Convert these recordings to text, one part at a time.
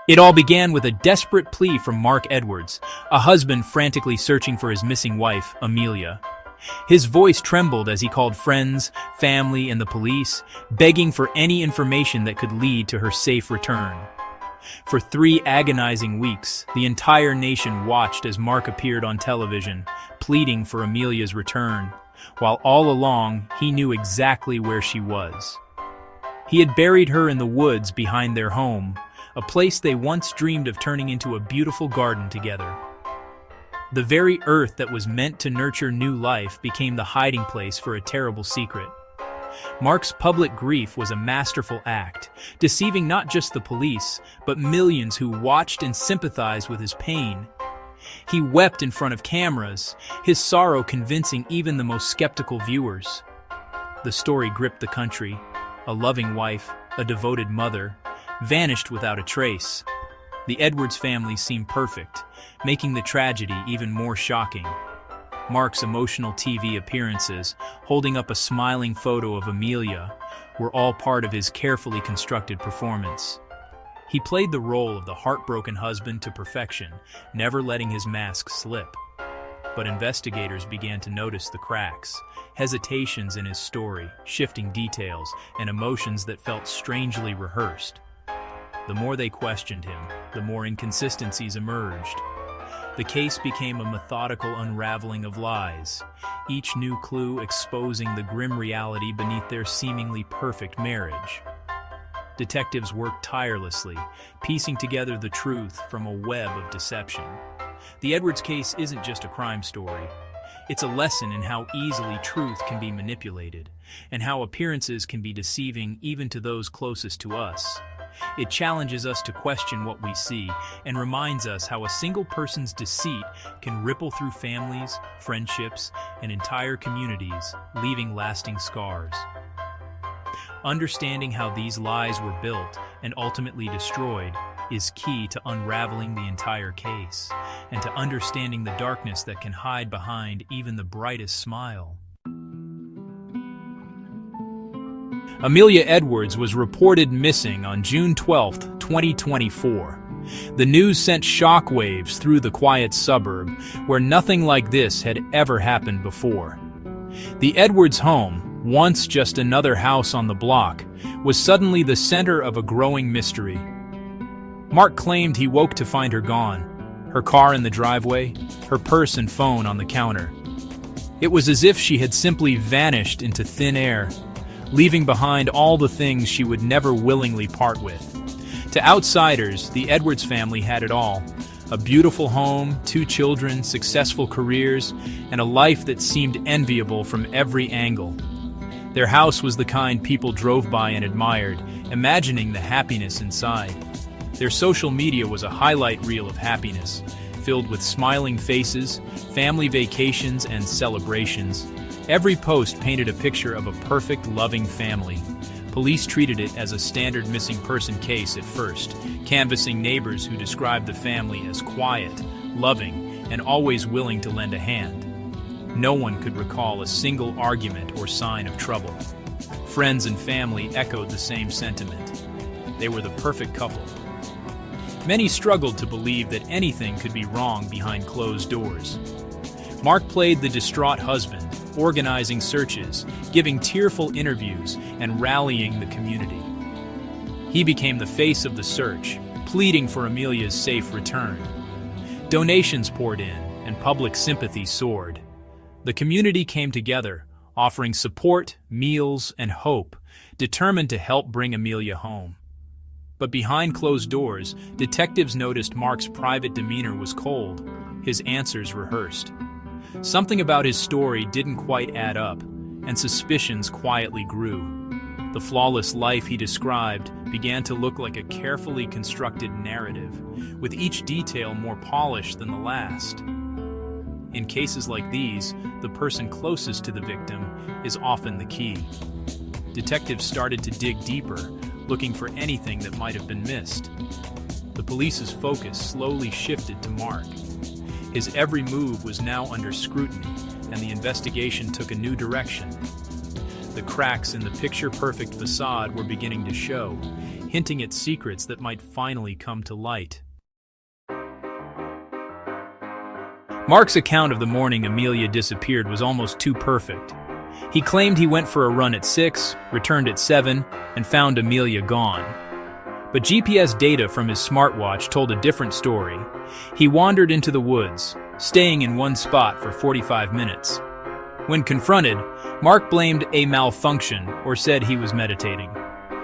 It all began with a desperate plea from Mark Edwards, a husband frantically searching for his missing wife, Amelia. His voice trembled as he called friends, family, and the police, begging for any information that could lead to her safe return. For 3 agonizing weeks, the entire nation watched as Mark appeared on television, pleading for Amelia's return, while all along he knew exactly where she was. He had buried her in the woods behind their home, a place they once dreamed of turning into a beautiful garden together. The very earth that was meant to nurture new life became the hiding place for a terrible secret. Mark's public grief was a masterful act, deceiving not just the police, but millions who watched and sympathized with his pain. He wept in front of cameras, his sorrow convincing even the most skeptical viewers. The story gripped the country. A loving wife, a devoted mother, vanished without a trace. The Edwards family seemed perfect, making the tragedy even more shocking. Mark's emotional TV appearances, holding up a smiling photo of Amelia, were all part of his carefully constructed performance. He played the role of the heartbroken husband to perfection, never letting his mask slip. But investigators began to notice the cracks, hesitations in his story, shifting details, and emotions that felt strangely rehearsed. The more they questioned him, the more inconsistencies emerged. The case became a methodical unraveling of lies, each new clue exposing the grim reality beneath their seemingly perfect marriage. Detectives worked tirelessly, piecing together the truth from a web of deception. The Edwards case isn't just a crime story. It's a lesson in how easily truth can be manipulated, and how appearances can be deceiving even to those closest to us. It challenges us to question what we see and reminds us how a single person's deceit can ripple through families, friendships, and entire communities, leaving lasting scars. Understanding how these lies were built and ultimately destroyed is key to unraveling the entire case and to understanding the darkness that can hide behind even the brightest smile. Amelia Edwards was reported missing on June 12, 2024. The news sent shockwaves through the quiet suburb, where nothing like this had ever happened before. The Edwards home, once just another house on the block, was suddenly the center of a growing mystery. Mark claimed he woke to find her gone, her car in the driveway, her purse and phone on the counter. It was as if she had simply vanished into thin air, leaving behind all the things she would never willingly part with. To outsiders, the Edwards family had it all: a beautiful home, 2 children, successful careers, and a life that seemed enviable from every angle. Their house was the kind people drove by and admired, imagining the happiness inside. Their social media was a highlight reel of happiness, filled with smiling faces, family vacations, and celebrations. Every post painted a picture of a perfect, loving family. Police treated it as a standard missing person case at first, canvassing neighbors who described the family as quiet, loving, and always willing to lend a hand. No one could recall a single argument or sign of trouble. Friends and family echoed the same sentiment. They were the perfect couple. Many struggled to believe that anything could be wrong behind closed doors. Mark played the distraught husband, organizing searches, giving tearful interviews, and rallying the community. He became the face of the search, pleading for Amelia's safe return. Donations poured in, and public sympathy soared. The community came together, offering support, meals, and hope, determined to help bring Amelia home. But behind closed doors, detectives noticed Mark's private demeanor was cold, his answers rehearsed. Something about his story didn't quite add up, and suspicions quietly grew. The flawless life he described began to look like a carefully constructed narrative, with each detail more polished than the last. In cases like these, the person closest to the victim is often the key. Detectives started to dig deeper, looking for anything that might have been missed. The police's focus slowly shifted to Mark. His every move was now under scrutiny, and the investigation took a new direction. The cracks in the picture-perfect facade were beginning to show, hinting at secrets that might finally come to light. Mark's account of the morning Amelia disappeared was almost too perfect. He claimed he went for a run at 6, returned at 7, and found Amelia gone. But GPS data from his smartwatch told a different story. He wandered into the woods, staying in one spot for 45 minutes. When confronted, Mark blamed a malfunction or said he was meditating.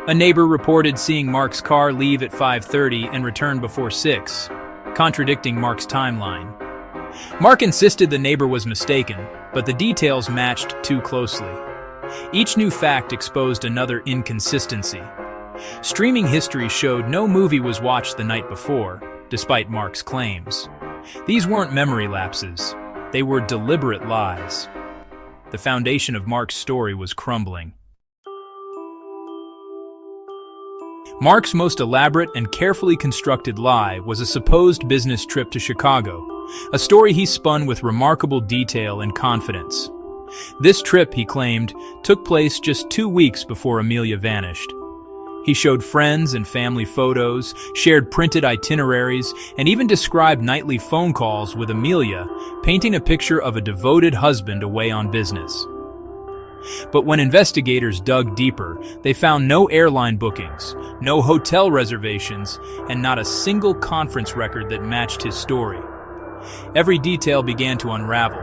A neighbor reported seeing Mark's car leave at 5:30 and return before 6, contradicting Mark's timeline. Mark insisted the neighbor was mistaken, but the details matched too closely. Each new fact exposed another inconsistency. Streaming history showed no movie was watched the night before, despite Mark's claims. These weren't memory lapses. They were deliberate lies. The foundation of Mark's story was crumbling. Mark's most elaborate and carefully constructed lie was a supposed business trip to Chicago, a story he spun with remarkable detail and confidence. This trip, he claimed, took place just 2 weeks before Amelia vanished. He showed friends and family photos, shared printed itineraries, and even described nightly phone calls with Amelia, painting a picture of a devoted husband away on business. But when investigators dug deeper, they found no airline bookings, no hotel reservations, and not a single conference record that matched his story. Every detail began to unravel.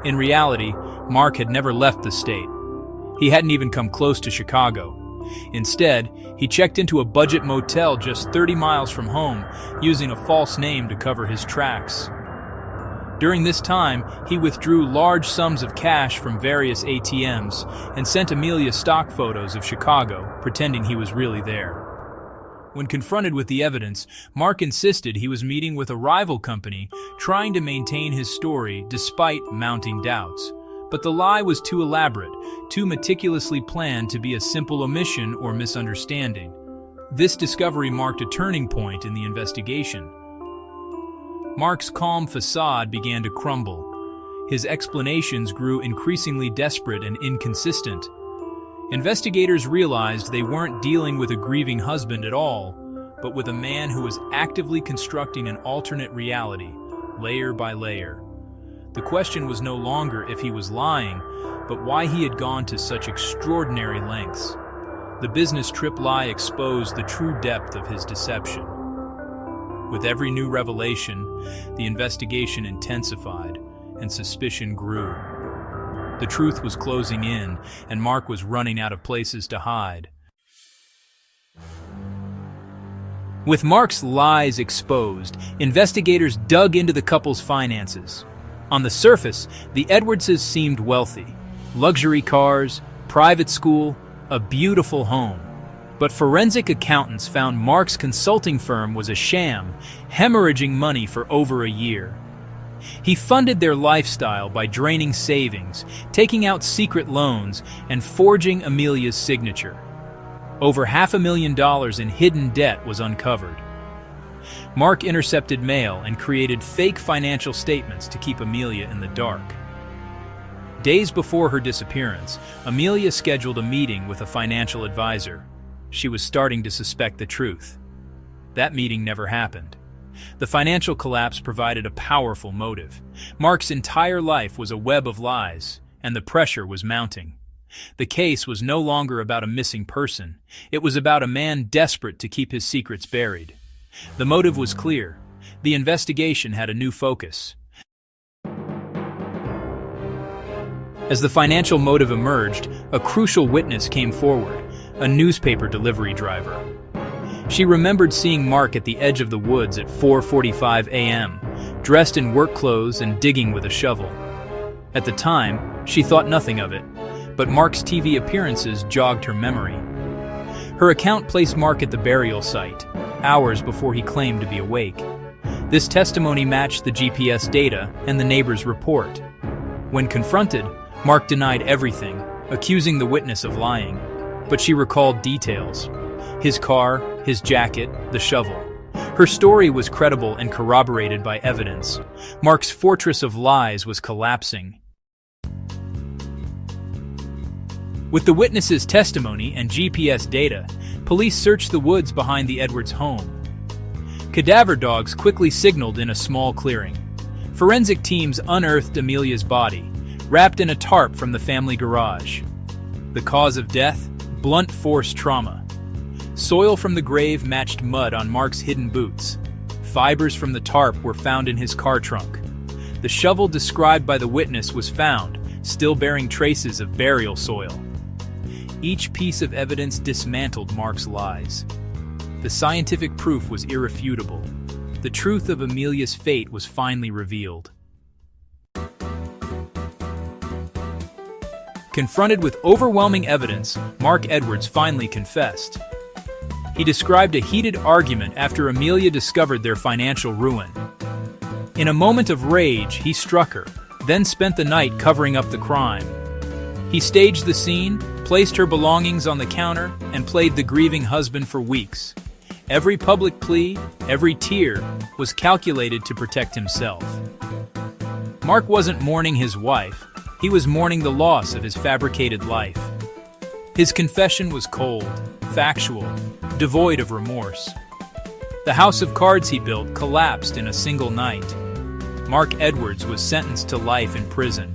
In reality, Mark had never left the state. He hadn't even come close to Chicago. Instead, he checked into a budget motel just 30 miles from home, using a false name to cover his tracks. During this time, he withdrew large sums of cash from various ATMs and sent Amelia stock photos of Chicago, pretending he was really there. When confronted with the evidence, Mark insisted he was meeting with a rival company, trying to maintain his story despite mounting doubts. But the lie was too elaborate, too meticulously planned to be a simple omission or misunderstanding. This discovery marked a turning point in the investigation. Mark's calm facade began to crumble. His explanations grew increasingly desperate and inconsistent. Investigators realized they weren't dealing with a grieving husband at all, but with a man who was actively constructing an alternate reality, layer by layer. The question was no longer if he was lying, but why he had gone to such extraordinary lengths. The business trip lie exposed the true depth of his deception. With every new revelation, the investigation intensified, and suspicion grew. The truth was closing in, and Mark was running out of places to hide. With Mark's lies exposed, investigators dug into the couple's finances. On the surface, the Edwardses seemed wealthy. Luxury cars, private school, a beautiful home. But forensic accountants found Mark's consulting firm was a sham, hemorrhaging money for over a year. He funded their lifestyle by draining savings, taking out secret loans, and forging Amelia's signature. Over $500,000 in hidden debt was uncovered. Mark intercepted mail and created fake financial statements to keep Amelia in the dark. Days before her disappearance, Amelia scheduled a meeting with a financial advisor. She was starting to suspect the truth. That meeting never happened. The financial collapse provided a powerful motive. Mark's entire life was a web of lies, and the pressure was mounting. The case was no longer about a missing person. It was about a man desperate to keep his secrets buried. The motive was clear. The investigation had a new focus. As the financial motive emerged, a crucial witness came forward, a newspaper delivery driver. She remembered seeing Mark at the edge of the woods at 4:45 a.m., dressed in work clothes and digging with a shovel. At the time, she thought nothing of it, but Mark's TV appearances jogged her memory. Her account placed Mark at the burial site, hours before he claimed to be awake. This testimony matched the GPS data and the neighbor's report. When confronted, Mark denied everything, accusing the witness of lying. But she recalled details: his car, his jacket, the shovel. Her story was credible and corroborated by evidence. Mark's fortress of lies was collapsing. With the witness's testimony and GPS data, police searched the woods behind the Edwards home. Cadaver dogs quickly signaled in a small clearing. Forensic teams unearthed Amelia's body, wrapped in a tarp from the family garage. The cause of death? Blunt force trauma. Soil from the grave matched mud on Mark's hidden boots. Fibers from the tarp were found in his car trunk. The shovel described by the witness was found, still bearing traces of burial soil. Each piece of evidence dismantled Mark's lies. The scientific proof was irrefutable. The truth of Amelia's fate was finally revealed. Confronted with overwhelming evidence, Mark Edwards finally confessed. He described a heated argument after Amelia discovered their financial ruin. In a moment of rage, he struck her, then spent the night covering up the crime. He staged the scene, placed her belongings on the counter, and played the grieving husband for weeks. Every public plea, every tear, was calculated to protect himself. Mark wasn't mourning his wife, he was mourning the loss of his fabricated life. His confession was cold, factual, devoid of remorse. The house of cards he built collapsed in a single night. Mark Edwards was sentenced to life in prison.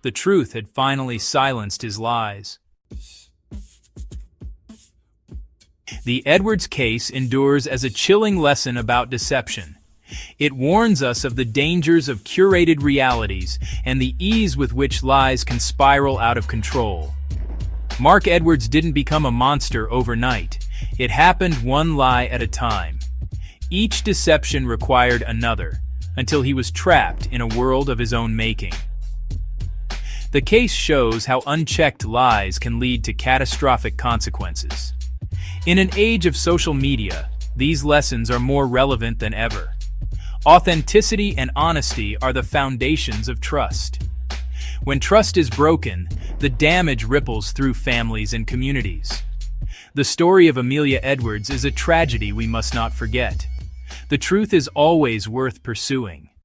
The truth had finally silenced his lies. The Edwards case endures as a chilling lesson about deception. It warns us of the dangers of curated realities and the ease with which lies can spiral out of control. Mark Edwards didn't become a monster overnight. It happened one lie at a time. Each deception required another, until he was trapped in a world of his own making. The case shows how unchecked lies can lead to catastrophic consequences. In an age of social media, these lessons are more relevant than ever. Authenticity and honesty are the foundations of trust. When trust is broken, the damage ripples through families and communities. The story of Amelia Edwards is a tragedy we must not forget. The truth is always worth pursuing.